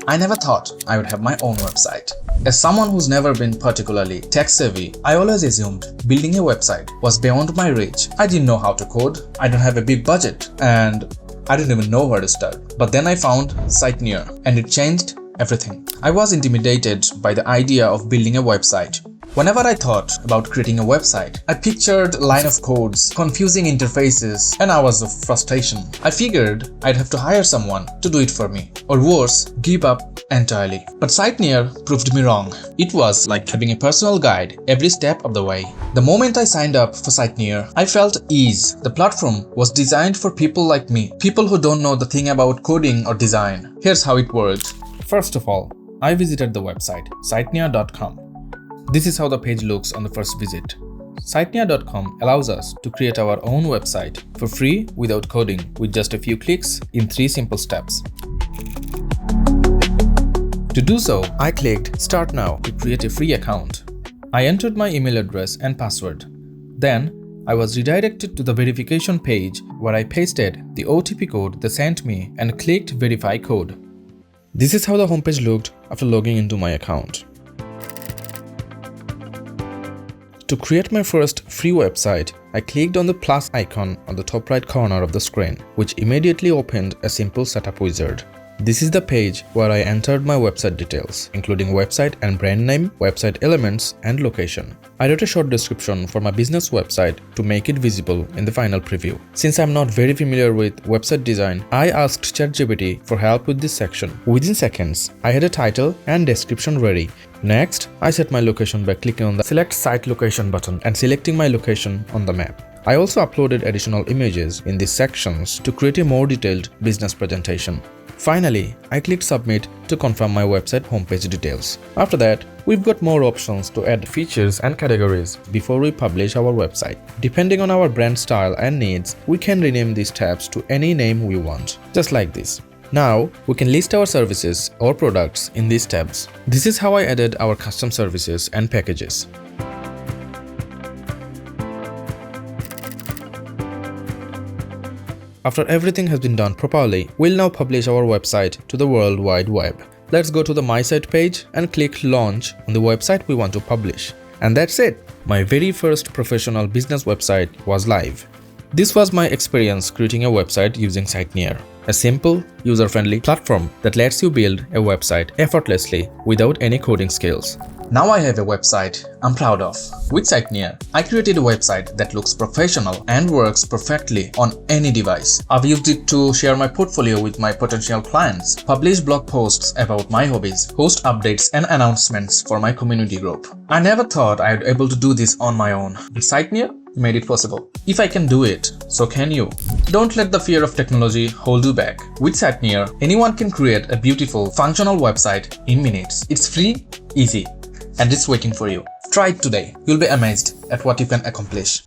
I never thought I would have my own website. As someone who's never been particularly tech-savvy, I always assumed building a website was beyond my reach. I didn't know how to code, I don't have a big budget, and I didn't even know where to start. But then I found SiteNear, and it changed everything. I was intimidated by the idea of building a website. Whenever I thought about creating a website, I pictured a line of codes, confusing interfaces, and hours of frustration. I figured I'd have to hire someone to do it for me, or worse, give up entirely. But SiteNear proved me wrong. It was like having a personal guide every step of the way. The moment I signed up for SiteNear, I felt ease. The platform was designed for people like me, people who don't know the thing about coding or design. Here's how it worked. First of all, I visited the website, SiteNear.com. This is how the page looks on the first visit. SiteNear.com allows us to create our own website for free without coding with just a few clicks in 3 simple steps. To do so, I clicked Start Now to create a free account. I entered my email address and password. Then, I was redirected to the verification page where I pasted the OTP code they sent me and clicked Verify Code. This is how the homepage looked after logging into my account. To create my first free website, I clicked on the plus icon on the top right corner of the screen, which immediately opened a simple setup wizard. This is the page where I entered my website details, including website and brand name, website elements, and location. I wrote a short description for my business website to make it visible in the final preview. Since I'm not very familiar with website design, I asked ChatGPT for help with this section. Within seconds, I had a title and description ready. Next, I set my location by clicking on the Select Site Location button and selecting my location on the map. I also uploaded additional images in these sections to create a more detailed business presentation. Finally, I clicked Submit to confirm my website homepage details. After that, we've got more options to add features and categories before we publish our website. Depending on our brand style and needs, we can rename these tabs to any name we want, just like this. Now, we can list our services or products in these tabs. This is how I added our custom services and packages. After everything has been done properly, we'll now publish our website to the World Wide Web. Let's go to the My Site page and click Launch on the website we want to publish. And that's it! My very first professional business website was live. This was my experience creating a website using SiteNear, a simple, user-friendly platform that lets you build a website effortlessly without any coding skills. Now I have a website I'm proud of. With SiteNear, I created a website that looks professional and works perfectly on any device. I've used it to share my portfolio with my potential clients, publish blog posts about my hobbies, host updates and announcements for my community group. I never thought I'd be able to do this on my own. But SiteNear made it possible. If I can do it, so can you. Don't let the fear of technology hold you back. With SiteNear, anyone can create a beautiful, functional website in minutes. It's free, easy, and it's waiting for you. Try it today. You'll be amazed at what you can accomplish.